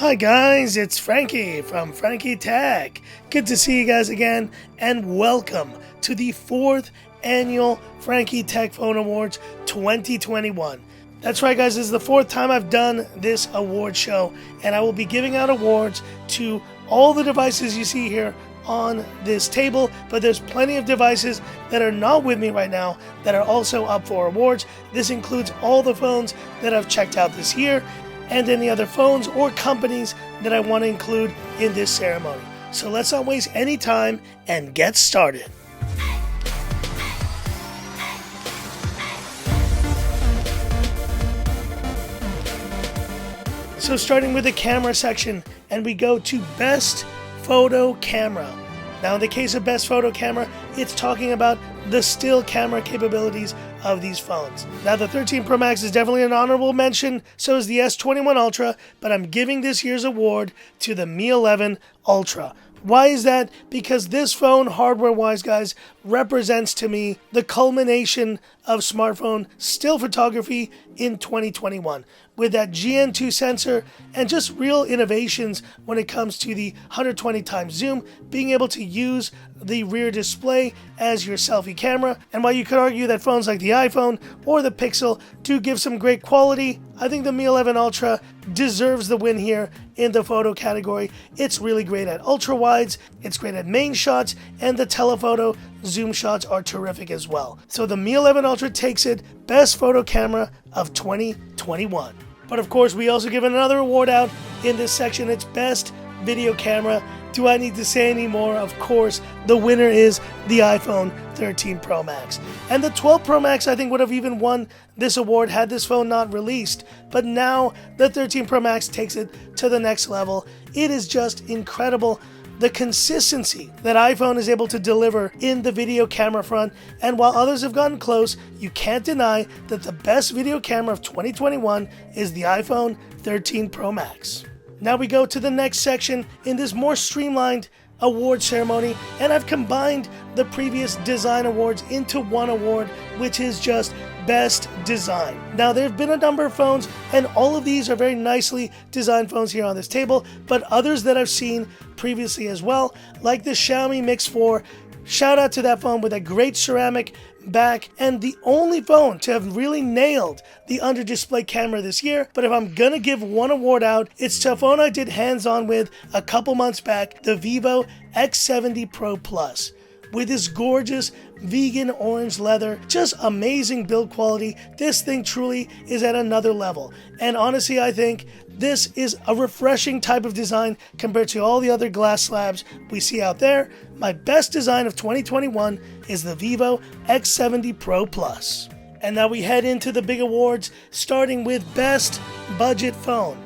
Hi guys, it's Frankie from Frankie Tech. Good to see you guys again, and welcome to the 4th annual Frankie Tech Phone Awards 2021. That's right guys, this is the 4th time I've done this award show, and I will be giving out awards to all the devices you see here on this table, but there's plenty of devices that are not with me right now that are also up for awards. This includes all the phones that I've checked out this year, and any other phones or companies that I want to include in this ceremony. So let's not waste any time and get started. So starting with the camera section, and we go to Best Photo Camera. Now in the case of Best Photo Camera, it's talking about the still camera capabilities of these phones. Now the 13 Pro Max is definitely an honorable mention, so is the S21 Ultra, but I'm giving this year's award to the Mi 11 Ultra. Why is that? Because this phone, hardware-wise, guys, represents to me the culmination of smartphone still photography in 2021. With that GN2 sensor and just real innovations when it comes to the 120 times zoom, being able to use the rear display as your selfie camera. And while you could argue that phones like the iPhone or the Pixel do give some great quality, I think the Mi 11 Ultra deserves the win here in the photo category. It's really great at ultra wides, it's great at main shots, and the telephoto zoom shots are terrific as well. So the Mi 11 Ultra takes it Best Photo Camera of 2021. But of course, we also give another award out in this section. It's Best Video Camera. Do I need to say any more? Of course, the winner is the iPhone 13 Pro Max. And the 12 Pro Max, I think, would have even won this award had this phone not released. But now, the 13 Pro Max takes it to the next level. It is just incredible, the consistency that iPhone is able to deliver in the video camera front. And while others have gotten close, you can't deny that the best video camera of 2021 is the iPhone 13 Pro Max. Now we go to the next section in this more streamlined award ceremony, and I've combined the previous design awards into one award, which is just Best Design. Now there have been a number of phones, and all of these are very nicely designed phones here on this table, but others that I've seen previously as well, like the Xiaomi Mix 4. Shout out to that phone with a great ceramic back, and the only phone to have really nailed the under display camera this year. But if I'm gonna give one award out, it's to a phone I did hands-on with a couple months back, the VIVO X70 Pro Plus. With this gorgeous vegan orange leather, just amazing build quality. This thing truly is at another level. And honestly, I think this is a refreshing type of design compared to all the other glass slabs we see out there. My best design of 2021 is the VIVO X70 Pro Plus. And now we head into the big awards, starting with Best Budget Phone.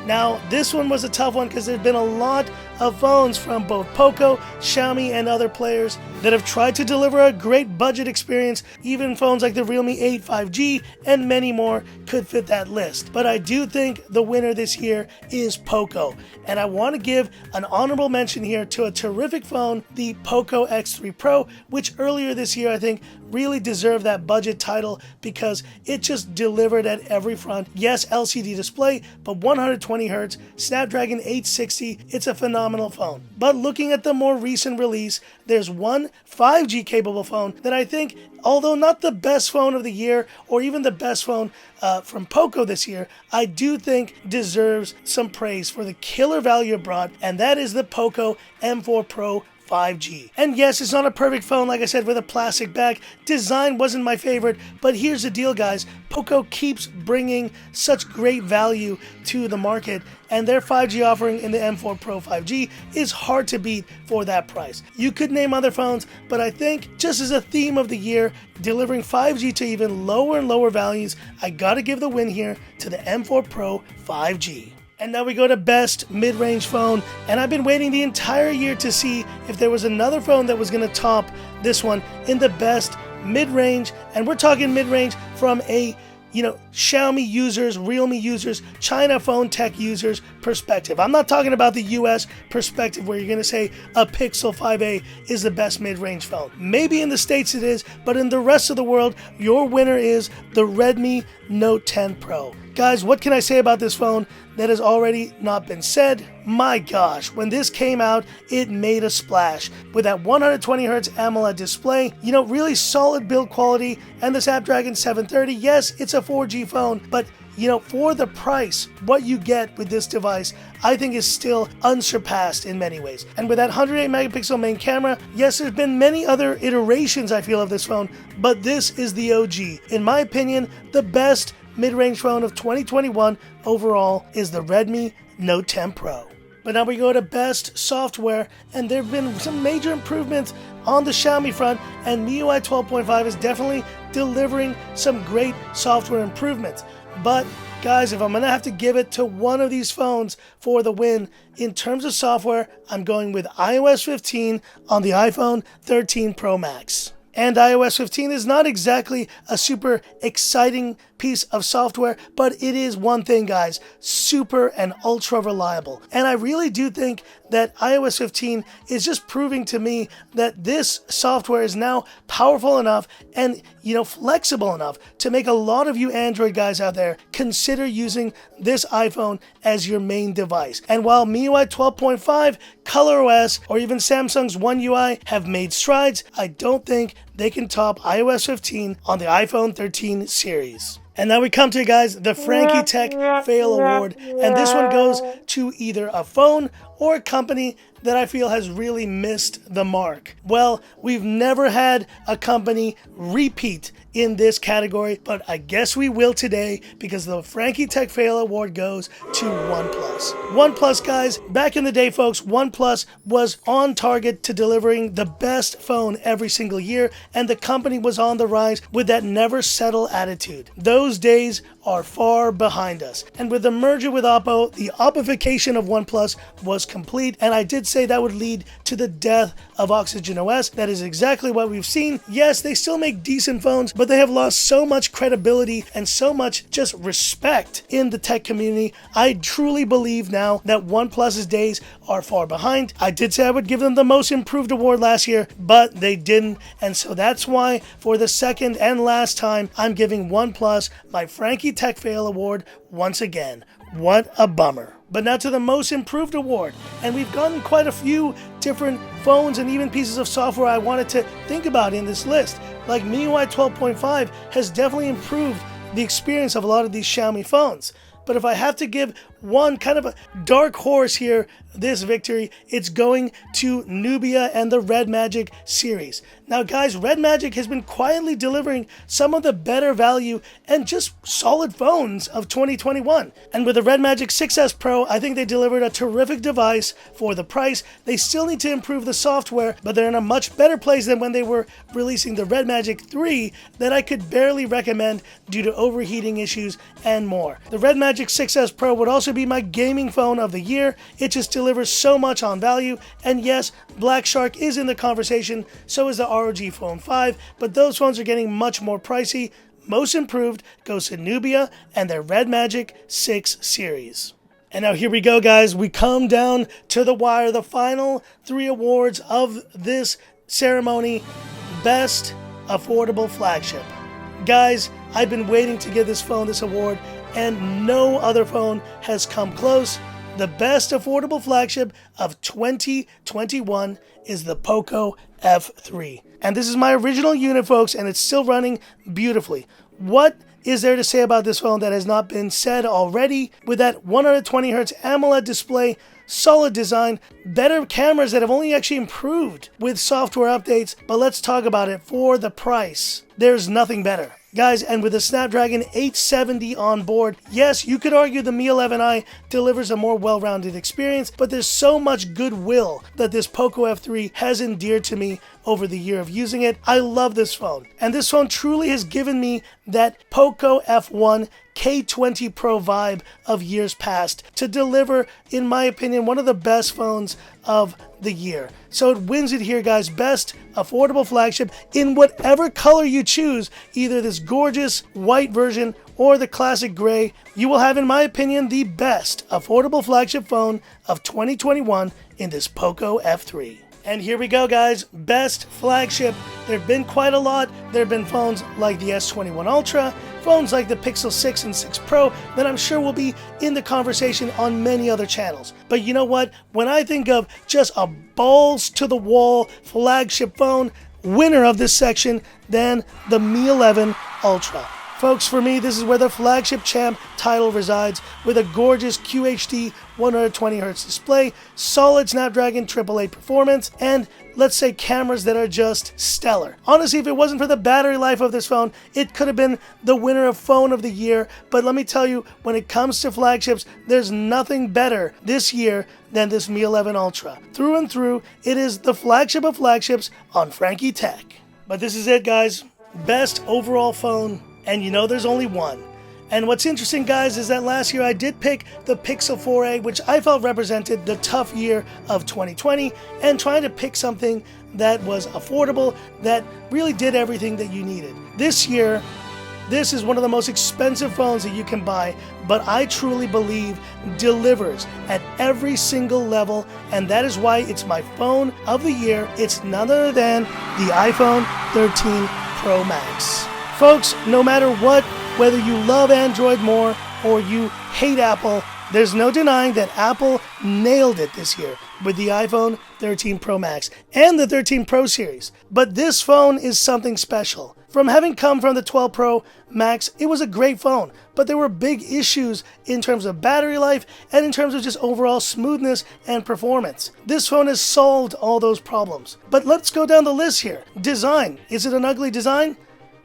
Now, this one was a tough one because there's been a lot of phones from both POCO, Xiaomi, and other players that have tried to deliver a great budget experience. Even phones like the Realme 8 5G and many more could fit that list. But I do think the winner this year is POCO. And I want to give an honorable mention here to a terrific phone, the POCO X3 Pro, which earlier this year I think really deserved that budget title because it just delivered at every front. Yes, LCD display, but 120 Hz, Snapdragon 860, it's a phenomenal phone. But looking at the more recent release, there's one 5G capable phone that I think, although not the best phone of the year or even the best phone from POCO this year, I do think deserves some praise for the killer value it brought, and that is the POCO M4 Pro 5G. And yes, it's not a perfect phone, like I said, with a plastic back. Design wasn't my favorite, but here's the deal, guys. POCO keeps bringing such great value to the market, and their 5G offering in the M4 Pro 5G is hard to beat for that price. You could name other phones, but I think just as a theme of the year, delivering 5G to even lower and lower values, I gotta give the win here to the M4 Pro 5G. And now we go to Best Mid-Range Phone, and I've been waiting the entire year to see if there was another phone that was going to top this one in the Best Mid-Range, and we're talking mid-range from a Xiaomi users, Realme users, China phone tech users perspective. I'm not talking about the US perspective where you're going to say a Pixel 5a is the best mid-range phone. Maybe in the States it is, but in the rest of the world, your winner is the Redmi Note 10 Pro. Guys, what can I say about this phone that has already not been said? My gosh, when this came out, it made a splash. With that 120Hz AMOLED display, really solid build quality, and the Snapdragon 730, yes, it's a 4G phone, but for the price, what you get with this device, I think is still unsurpassed in many ways. And with that 108 megapixel main camera, yes, there's been many other iterations, I feel, of this phone, but this is the OG. In my opinion, the best mid-range phone of 2021 overall is the Redmi Note 10 Pro. But now we go to best software, and there have been some major improvements on the Xiaomi front, and MIUI 12.5 is definitely delivering some great software improvements. But guys, if I'm going to have to give it to one of these phones for the win, in terms of software, I'm going with iOS 15 on the iPhone 13 Pro Max. And iOS 15 is not exactly a super exciting piece of software, but it is one thing, guys, super and ultra reliable. And I really do think that iOS 15 is just proving to me that this software is now powerful enough and, flexible enough to make a lot of you Android guys out there consider using this iPhone as your main device. And while MIUI 12.5, ColorOS, or even Samsung's One UI have made strides, I don't think they can top iOS 15 on the iPhone 13 series. And now we come to, guys, the Frankie Tech Fail Award, and this one goes to either a phone or a company that I feel has really missed the mark. Well, we've never had a company repeat in this category, but I guess we will today, because the Frankie Tech Fail Award goes to OnePlus. OnePlus, guys, back in the day, folks, OnePlus was on target to delivering the best phone every single year, and the company was on the rise with that never settle attitude. Those days are far behind us. And with the merger with Oppo, the Oppification of OnePlus was complete, and I did say that would lead to the death of Oxygen OS. That is exactly what we've seen. Yes, they still make decent phones, but they have lost so much credibility and so much just respect in the tech community. I truly believe now that OnePlus's days are far behind. I did say I would give them the most improved award last year, but they didn't, and so that's why for the second and last time I'm giving OnePlus my Frankie Tech Fail Award once again. What a bummer. But now to the most improved award, and we've gotten quite a few different phones and even pieces of software I wanted to think about in this list. Like MIUI 12.5 has definitely improved the experience of a lot of these Xiaomi phones. But if I have to give one kind of a dark horse here, this victory, it's going to Nubia and the REDMAGIC series. Now guys, REDMAGIC has been quietly delivering some of the better value and just solid phones of 2021. And with the REDMAGIC 6S Pro, I think they delivered a terrific device for the price. They still need to improve the software, but they're in a much better place than when they were releasing the REDMAGIC 3 that I could barely recommend due to overheating issues and more. The REDMAGIC 6S Pro would also be my gaming phone of the year. It just delivers so much on value, and yes, Black Shark is in the conversation, so is the ROG Phone 5, but those phones are getting much more pricey. Most improved goes to Nubia and their REDMAGIC 6 series. And now here we go, guys. We come down to the wire, the final 3 awards of this ceremony. Best Affordable Flagship. Guys, I've been waiting to give this phone this award, and no other phone has come close. The best affordable flagship of 2021 is the POCO F3. And this is my original unit, folks, and it's still running beautifully. What is there to say about this phone that has not been said already? With that 120Hz AMOLED display, solid design, better cameras that have only actually improved with software updates, but let's talk about it. For the price, there's nothing better. Guys, and with the Snapdragon 870 on board, yes, you could argue the Mi 11i delivers a more well-rounded experience, but there's so much goodwill that this POCO F3 has endeared to me over the year of using it. I love this phone, and this phone truly has given me that POCO F1 K20 Pro vibe of years past to deliver, in my opinion, one of the best phones of the year. So it wins it here, guys. Best affordable flagship in whatever color you choose, either this gorgeous white version or the classic gray. You will have, in my opinion, the best affordable flagship phone of 2021 in this POCO F3. And here we go, guys. Best flagship. There have been quite a lot. There have been phones like the S21 Ultra, phones like the Pixel 6 and 6 Pro that I'm sure will be in the conversation on many other channels. But you know what? When I think of just a balls-to-the-wall flagship phone, winner of this section, then the Mi 11 Ultra. Folks, for me, this is where the flagship champ title resides, with a gorgeous QHD 120Hz display, solid Snapdragon 888 performance, and let's say cameras that are just stellar. Honestly, if it wasn't for the battery life of this phone, it could have been the winner of phone of the year. But let me tell you, when it comes to flagships, there's nothing better this year than this Mi 11 Ultra. Through and through, it is the flagship of flagships on Frankie Tech. But this is it, guys. Best overall phone. And you know there's only one. And what's interesting, guys, is that last year I did pick the Pixel 4a, which I felt represented the tough year of 2020, and trying to pick something that was affordable, that really did everything that you needed. This year, this is one of the most expensive phones that you can buy, but I truly believe delivers at every single level, and that is why it's my phone of the year. It's none other than the iPhone 13 Pro Max. Folks, no matter what, whether you love Android more or you hate Apple, there's no denying that Apple nailed it this year with the iPhone 13 Pro Max and the 13 Pro series. But this phone is something special. From having come from the 12 Pro Max, it was a great phone, but there were big issues in terms of battery life and in terms of just overall smoothness and performance. This phone has solved all those problems. But let's go down the list here. Design. Is it an ugly design?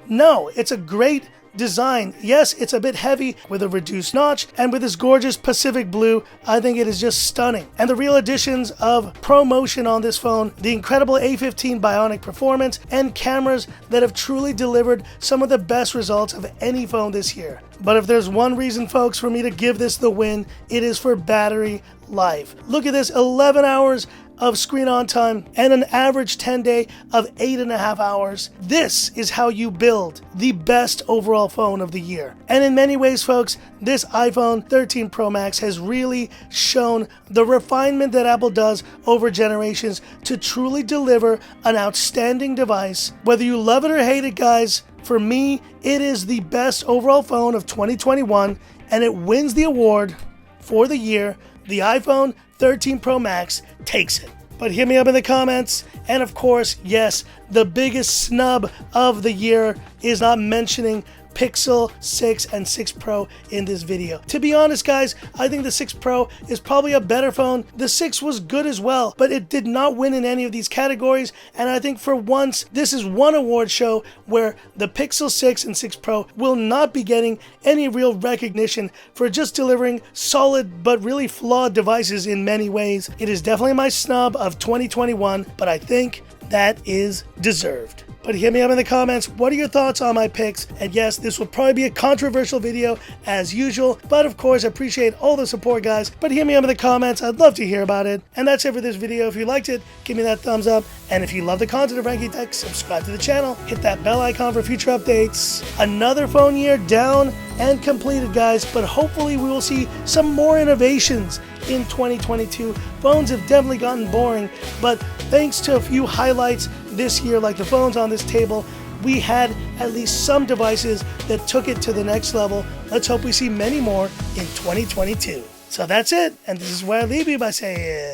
No, it's a great design. Yes, it's a bit heavy with a reduced notch, and with this gorgeous Pacific blue, I think it is just stunning. And the real additions of ProMotion on this phone, the incredible A15 Bionic performance, and cameras that have truly delivered some of the best results of any phone this year. But if there's one reason, folks, for me to give this the win, it is for battery life. Look at this, 11 hours of screen on time and an average 10-day of 8.5 hours. This is how you build the best overall phone of the year. And in many ways, folks, this iPhone 13 Pro Max has really shown the refinement that Apple does over generations to truly deliver an outstanding device. Whether you love it or hate it, guys, for me, it is the best overall phone of 2021, and it wins the award for the year. The iPhone 13 Pro Max takes it. But hit me up in the comments. And of course, yes, the biggest snub of the year is not mentioning Pixel 6 and 6 Pro in this video. To be honest, guys, I think the 6 Pro is probably a better phone. The 6 was good as well, but it did not win in any of these categories. And I think for once, this is one award show where the Pixel 6 and 6 Pro will not be getting any real recognition for just delivering solid but really flawed devices in many ways. It is definitely my snub of 2021, but I think that is deserved. But hit me up in the comments. What are your thoughts on my picks? And yes, this will probably be a controversial video as usual, but of course, I appreciate all the support, guys. But hit me up in the comments. I'd love to hear about it. And that's it for this video. If you liked it, give me that thumbs up. And if you love the content of Frankie Tech, subscribe to the channel. Hit that bell icon for future updates. Another phone year down and completed, guys. But hopefully we will see some more innovations in 2022. Phones have definitely gotten boring, but thanks to a few highlights this year, like the phones on this table, we had at least some devices that took it to the next level. Let's hope we see many more in 2022. So that's it, and this is where I leave you by saying,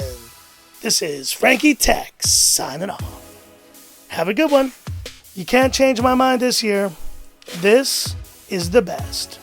this is Frankie Tech signing off. Have a good one. You can't change my mind this year. This is the best.